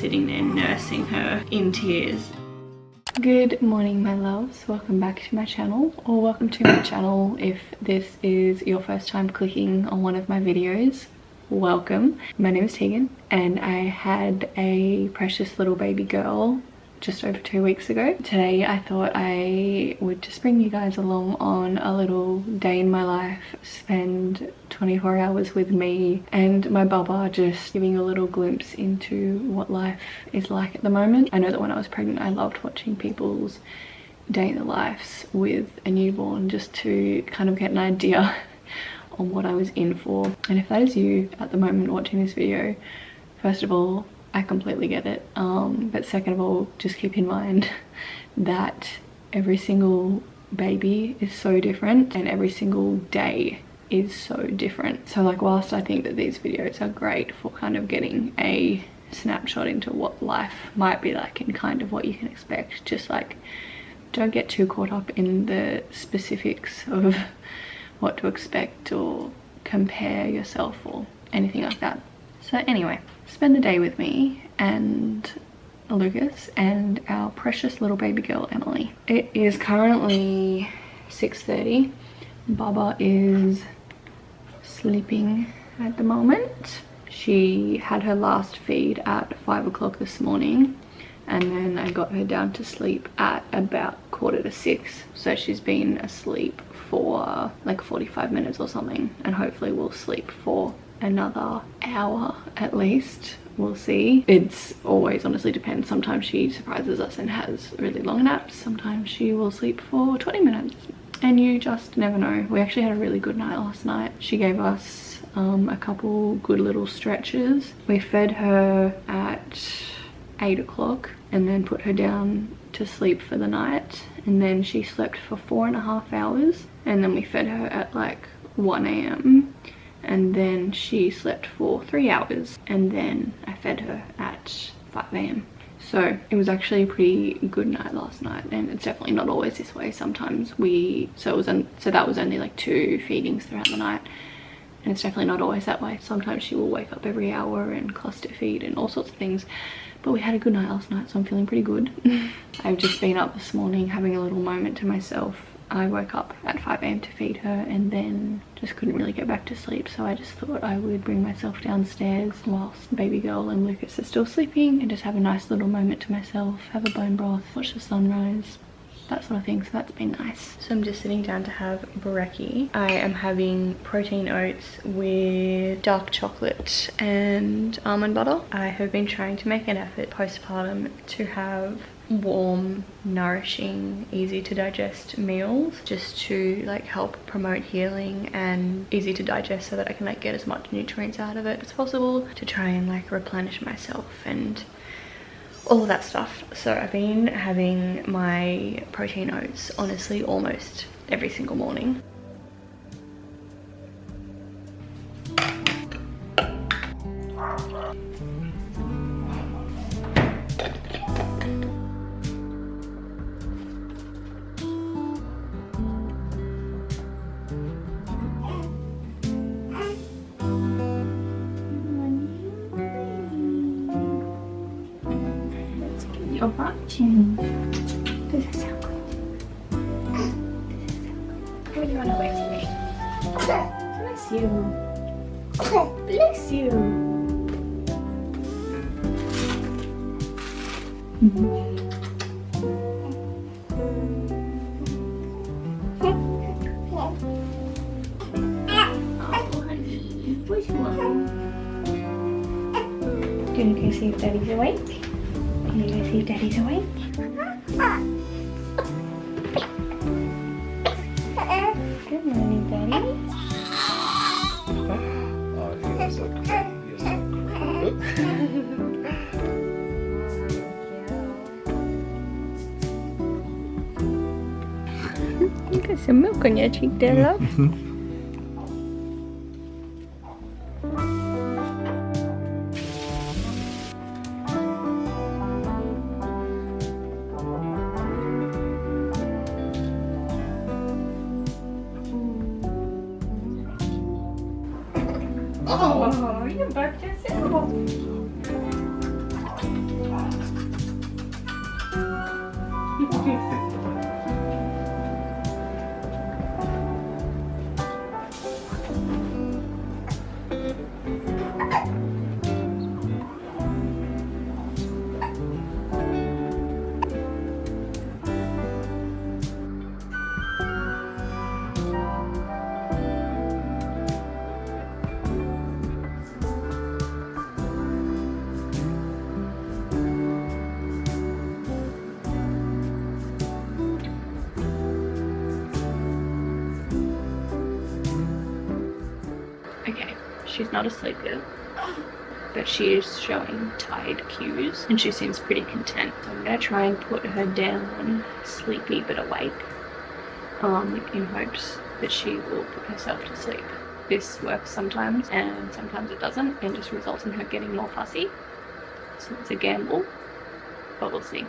sitting there nursing her in tears. Good morning, my loves. Welcome back to my channel, or welcome to my channel if this is your first time clicking on one of my videos. Welcome. My name is Tegan and I had a precious little baby girl just over 2 weeks ago. Today I thought I would just bring you guys along on a little day in my life, spend 24 hours with me and my baba, just giving you a little glimpse into what life is like at the moment. I know that when I was pregnant I loved watching people's day in their lives with a newborn, just to kind of get an idea on what I was in for. And if that is you at the moment watching this video, first of all, I completely get it, but second of all, just keep in mind that every single baby is so different and every single day is so different. So like, whilst I think that these videos are great for kind of getting a snapshot into what life might be like and kind of what you can expect, just like don't get too caught up in the specifics of what to expect or compare yourself or anything like that. So anyway, spend the day with me and Lucas and our precious little baby girl Emily. It is currently 6:30. Baba is sleeping at the moment. She had her last feed at 5 o'clock this morning, and then I got her down to sleep at about 5:45. So she's been asleep for like 45 minutes or something, and hopefully we'll sleep for another hour at least. We'll see. It's always honestly depends. Sometimes she surprises us and has really long naps. Sometimes she will sleep for 20 minutes and you just never know. We actually had a really good night last night. She gave us a couple good little stretches. We fed her at 8 o'clock and then put her down to sleep for the night, and then she slept for 4.5 hours, and then we fed her at like 1 AM, and then she slept for 3 hours, and then I fed her at 5 AM. So it was actually a pretty good night last night, and it's definitely not always this way. Sometimes so that was only like 2 feedings throughout the night, and it's definitely not always that way. Sometimes she will wake up every hour and cluster feed and all sorts of things, but we had a good night last night, so I'm feeling pretty good. I've just been up this morning having a little moment to myself. I woke up at 5 AM to feed her and then just couldn't really get back to sleep, so I just thought I would bring myself downstairs whilst baby girl and Lucas are still sleeping and just have a nice little moment to myself, have a bone broth, watch the sunrise, that sort of thing. So that's been nice. So I'm just sitting down to have brekkie. I am having protein oats with dark chocolate and almond butter. I have been trying to make an effort postpartum to have warm, nourishing, easy to digest meals, just to like help promote healing and easy to digest, so that I can like get as much nutrients out of it as possible, to try and like replenish myself and all of that stuff. So I've been having my protein oats honestly almost every single morning. Your watching. Does it sound good? Does it sound good? What do you want to wait for me? Bless you. Bless you. Oh, honey. What you want? Do you want to go see if Daddy's awake? Can you go see if Daddy's awake? Good morning, Daddy. Oh, he was so cute. He was so cute. You got some milk on your cheek there, love. Oh, you burped yourself. She's not asleep yet, but she is showing tired cues and she seems pretty content. So I'm gonna try and put her down sleepy but awake, in hopes that she will put herself to sleep. This works sometimes and sometimes it doesn't, and just results in her getting more fussy. So it's a gamble, but we'll see.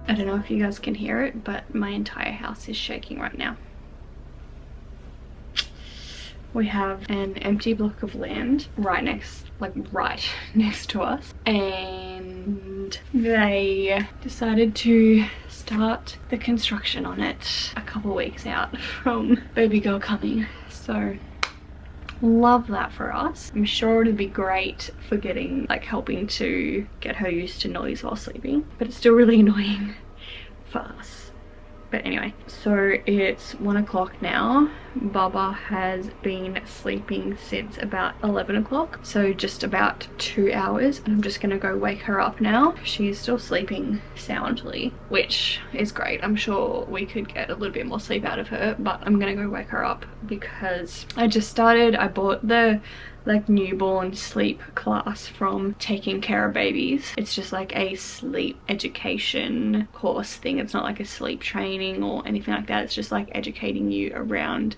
I don't know if you guys can hear it, but my entire house is shaking right now. We have an empty block of land right next to us, and they decided to start the construction on it a couple weeks out from baby girl coming. So love that for us. I'm sure it'd be great for helping to get her used to noise while sleeping, but it's still really annoying for us. But anyway, so it's 1 o'clock now. Baba has been sleeping since about 11 o'clock, so just about 2 hours, and I'm just gonna go wake her up now. She's still sleeping soundly, which is great. I'm sure we could get a little bit more sleep out of her, but I'm gonna go wake her up because I bought the newborn sleep class from Taking Care of Babies. It's just like a sleep education course thing. It's not like a sleep training or anything like that. It's just like educating you around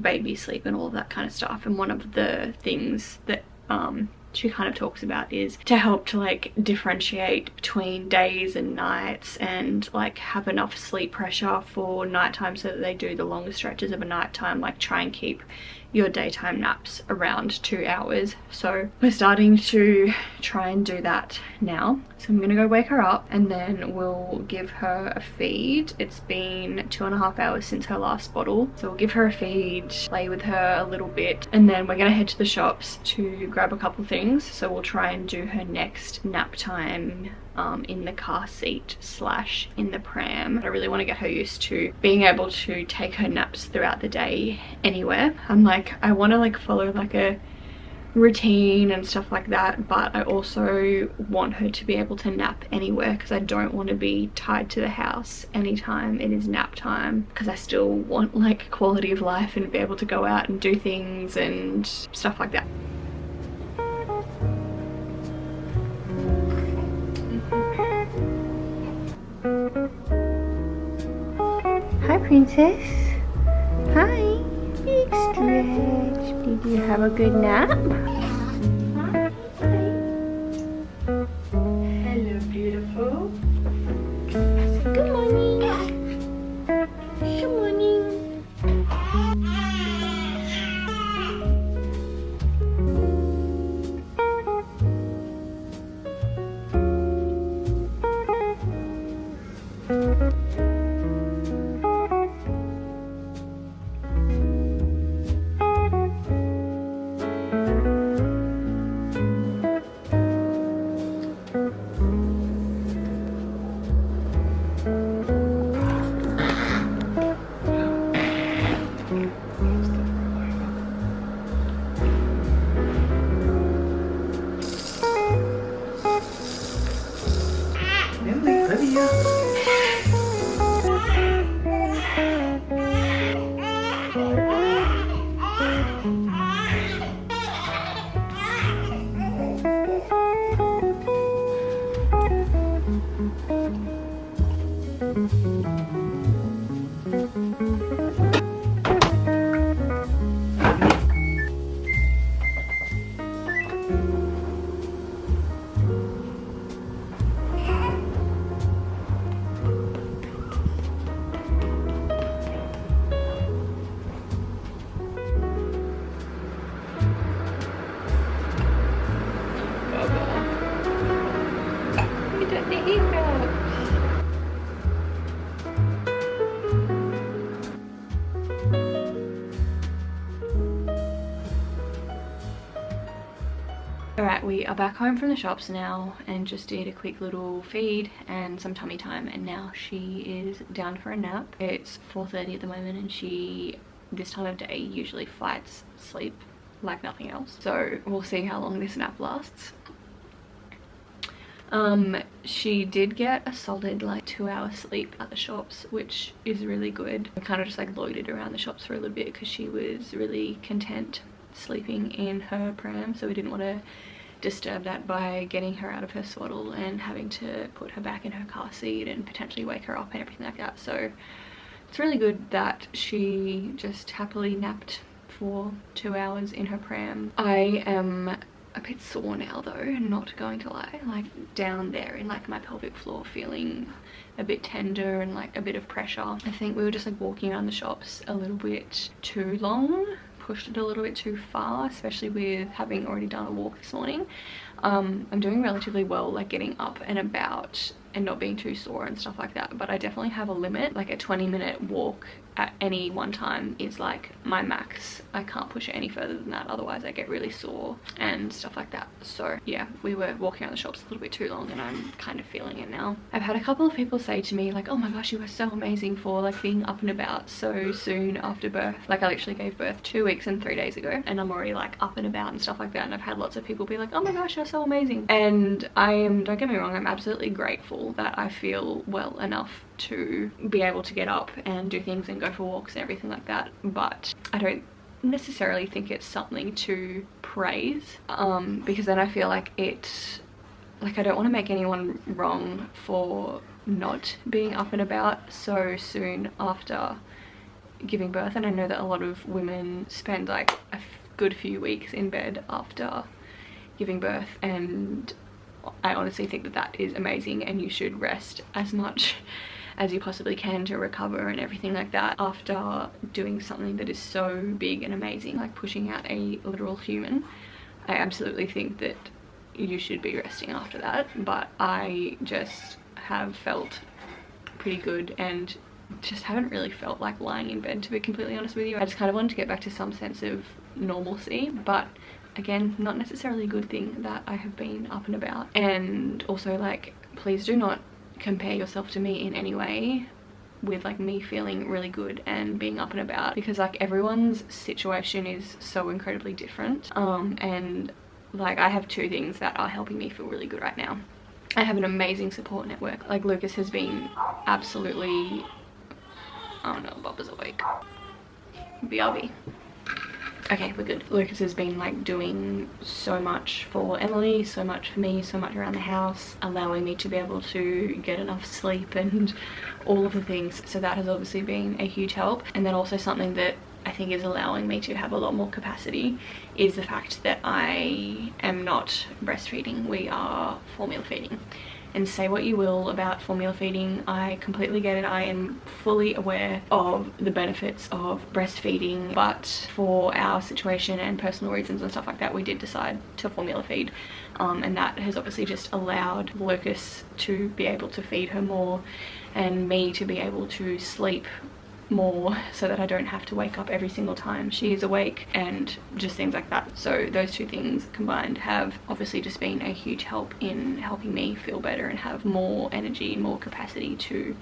baby sleep and all of that kind of stuff. And one of the things that she kind of talks about is to help to differentiate between days and nights, and have enough sleep pressure for nighttime so that they do the longer stretches of a nighttime, try and keep your daytime naps around 2 hours. So we're starting to try and do that now. So I'm gonna go wake her up and then we'll give her a feed. It's been 2.5 hours since her last bottle, so we'll give her a feed, play with her a little bit, and then we're gonna head to the shops to grab a couple things. So we'll try and do her next nap time in the car seat / in the pram. I really want to get her used to being able to take her naps throughout the day anywhere. I want to follow a routine and stuff like that, but I also want her to be able to nap anywhere, because I don't want to be tied to the house anytime it is nap time, because I still want quality of life and be able to go out and do things and stuff like that. Hi, princess. Hi. Big stretch. Did you have a good nap? Hi. Hello, beautiful. Good morning. Good morning. hiccups. Alright, we are back home from the shops now and just did a quick little feed and some tummy time, and now she is down for a nap. It's 4:30 at the moment and she, this time of day, usually fights sleep like nothing else. So we'll see how long this nap lasts. She did get a solid like 2-hour sleep at the shops, which is really good. We kind of just like loitered around the shops for a little bit because she was really content sleeping in her pram, so we didn't want to disturb that by getting her out of her swaddle and having to put her back in her car seat and potentially wake her up and everything like that. So it's really good that she just happily napped for 2 hours in her pram. I am a bit sore now though, not going to lie, like down there in like my pelvic floor, feeling a bit tender and like a bit of pressure. I think we were just like walking around the shops a little bit too long, pushed it a little bit too far, especially with having already done a walk this morning. I'm doing relatively well like getting up and about and not being too sore and stuff like that, but I definitely have a limit. Like a 20-minute walk at any one time is like my max. I can't push it any further than that, otherwise I get really sore and stuff like that. So yeah, we were walking around the shops a little bit too long and I'm kind of feeling it now. I've had a couple of people say to me like, oh my gosh, you were so amazing for like being up and about so soon after birth. Like I literally gave birth 2 weeks and 3 days ago and I'm already like up and about and stuff like that, and I've had lots of people be like, oh my gosh, you're so amazing. And I am, don't get me wrong, I'm absolutely grateful that I feel well enough to be able to get up and do things and go for walks and everything like that, but I don't necessarily think it's something to praise, because then I feel like I don't want to make anyone wrong for not being up and about so soon after giving birth. And I know that a lot of women spend like a good few weeks in bed after giving birth, and I honestly think that that is amazing and you should rest as much as you possibly can to recover and everything like that after doing something that is so big and amazing, like pushing out a literal human. I absolutely think that you should be resting after that, but I just have felt pretty good and just haven't really felt like lying in bed, to be completely honest with you. I just kind of wanted to get back to some sense of normalcy, but again, not necessarily a good thing that I have been up and about. And also, like, please do not compare yourself to me in any way with like me feeling really good and being up and about, because like everyone's situation is so incredibly different. And like I have 2 things that are helping me feel really good right now. I have an amazing support network. Like Lucas has been absolutely, oh no, Bob is awake. BRB. Okay, we're good. Lucas has been like doing so much for Emily, so much for me, so much around the house, allowing me to be able to get enough sleep and all of the things. So that has obviously been a huge help. And then also something that I think is allowing me to have a lot more capacity is the fact that I am not breastfeeding. We are formula feeding. And say what you will about formula feeding, I completely get it. I am fully aware of the benefits of breastfeeding, but for our situation and personal reasons and stuff like that, we did decide to formula feed. And that has obviously just allowed Lucas to be able to feed her more and me to be able to sleep more, so that I don't have to wake up every single time she is awake and just things like that. So those 2 things combined have obviously just been a huge help in helping me feel better and have more energy and more capacity to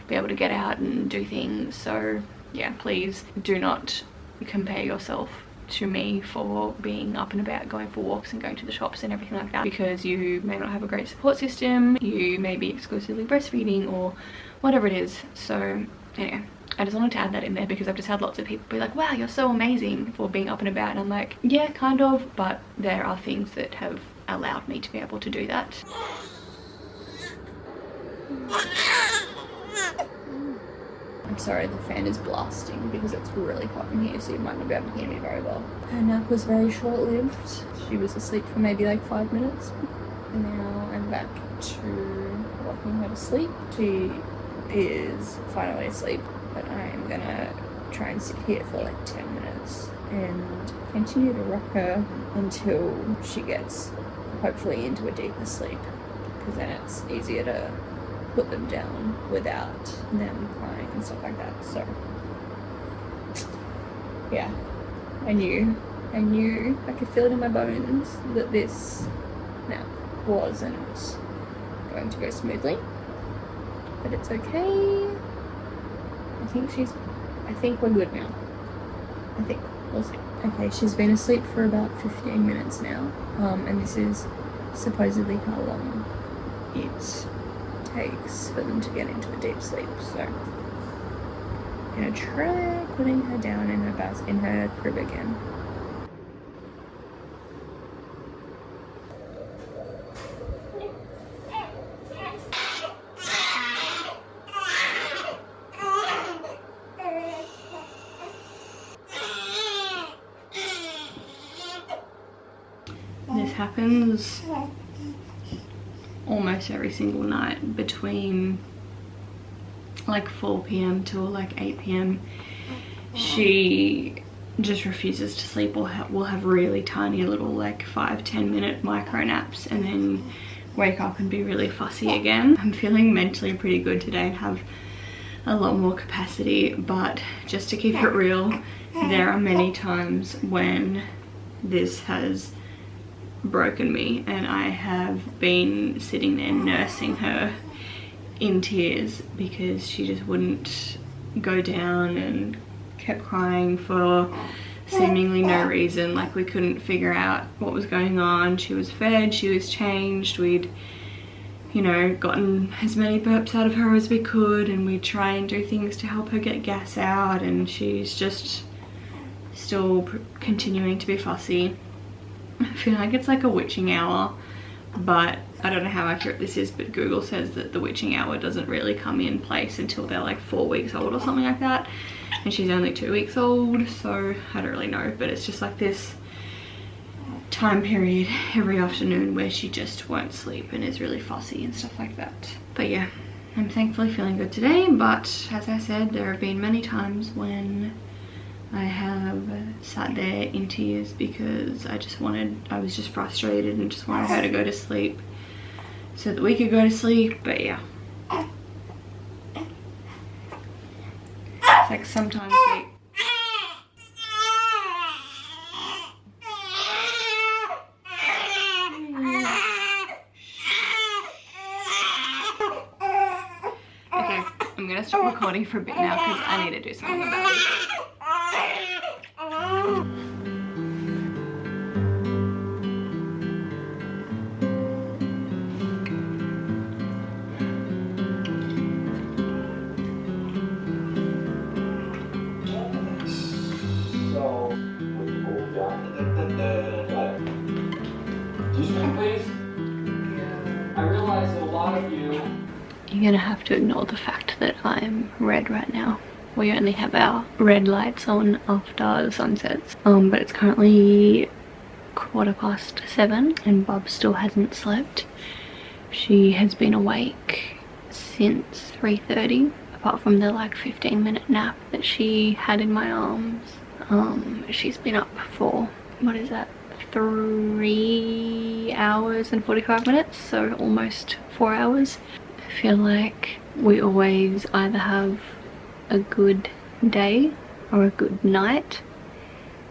be able to get out and do things. So yeah, please do not compare yourself to me for being up and about, going for walks and going to the shops and everything like that, because you may not have a great support system, you may be exclusively breastfeeding or whatever it is. So anyway, I just wanted to add that in there because I've just had lots of people be like, wow, you're so amazing for being up and about, and I'm like, yeah, kind of, but there are things that have allowed me to be able to do that. I'm sorry, the fan is blasting because it's really hot in here, so you might not be able to hear me very well. Her nap was very short-lived. She was asleep for maybe like 5 minutes. Now I'm back to rocking her to sleep. She is finally asleep, but I'm gonna try and sit here for like 10 minutes and continue to rock her until she gets hopefully into a deeper sleep, because then it's easier to put them down without them crying and stuff like that. So yeah, I knew, I could feel it in my bones that this nap wasn't going to go smoothly, but it's okay. I think we're good now. I think, we'll see. Okay, she's been asleep for about 15 minutes now, and this is supposedly how long it takes for them to get into a deep sleep. So I'm gonna try putting her down in her crib again. This happens almost every single night between like 4 p.m. till like 8 p.m. She just refuses to sleep, or will have really tiny little like 5-10 minute micro naps and then wake up and be really fussy again. I'm feeling mentally pretty good today and have a lot more capacity, but just to keep it real, there are many times when this has broken me and I have been sitting there nursing her in tears because she just wouldn't go down and kept crying for seemingly no reason. Like, we couldn't figure out what was going on. She was fed, she was changed, we'd, you know, gotten as many burps out of her as we could, and we'd try and do things to help her get gas out, and she's just still continuing to be fussy. I feel like it's like a witching hour, but I don't know how accurate this is, but Google says that the witching hour doesn't really come in place until they're like 4 weeks old or something like that, and she's only 2 weeks old, so I don't really know. But it's just like this time period every afternoon where she just won't sleep and is really fussy and stuff like that. But yeah, I'm thankfully feeling good today, but as I said, there have been many times when I have sat there in tears because I was just frustrated and just wanted her to go to sleep so that we could go to sleep. But yeah, it's like sometimes we... Okay, I'm gonna stop recording for a bit now because I need to do something about it. You're gonna have to ignore the fact that I'm red right now. We only have our red lights on after sunsets. But it's currently 7:15 and Bub still hasn't slept. She has been awake since 3:30, apart from the like 15-minute nap that she had in my arms. She's been up for, what is that, 3 hours and 45 minutes, so almost 4 hours. I feel like we always either have a good day or a good night,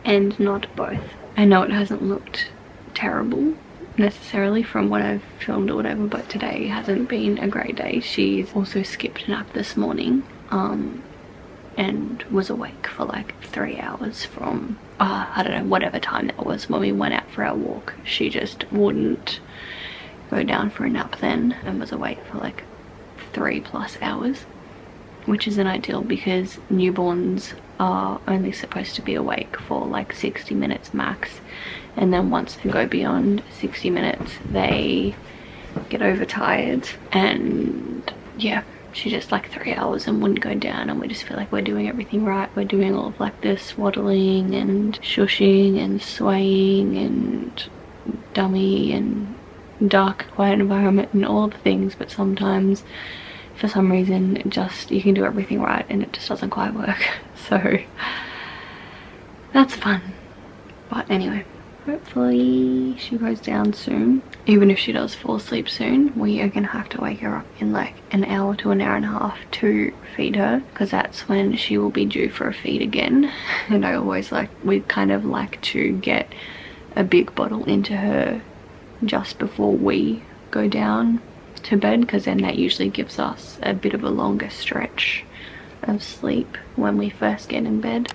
and not both. I know it hasn't looked terrible necessarily from what I've filmed or whatever, but today hasn't been a great day. She's also skipped a nap this morning and was awake for like 3 hours from I don't know, whatever time that was when we went out for our walk. She just wouldn't go down for a nap then and was awake for like 3+ hours, which isn't ideal because newborns are only supposed to be awake for like 60 minutes max, and then once they go beyond 60 minutes they get overtired. And yeah, she just like 3 hours and wouldn't go down, and we just feel like we're doing everything right. We're doing all of like the swaddling and shushing and swaying and dummy and dark quiet environment and all the things, but sometimes for some reason you can do everything right and it just doesn't quite work. So that's fun. But anyway, hopefully she goes down soon. Even if she does fall asleep soon, we are gonna have to wake her up in like an hour to an hour and a half to feed her, because that's when she will be due for a feed again. And I always we kind of like to get a big bottle into her just before we go down to bed, because then that usually gives us a bit of a longer stretch of sleep when we first get in bed.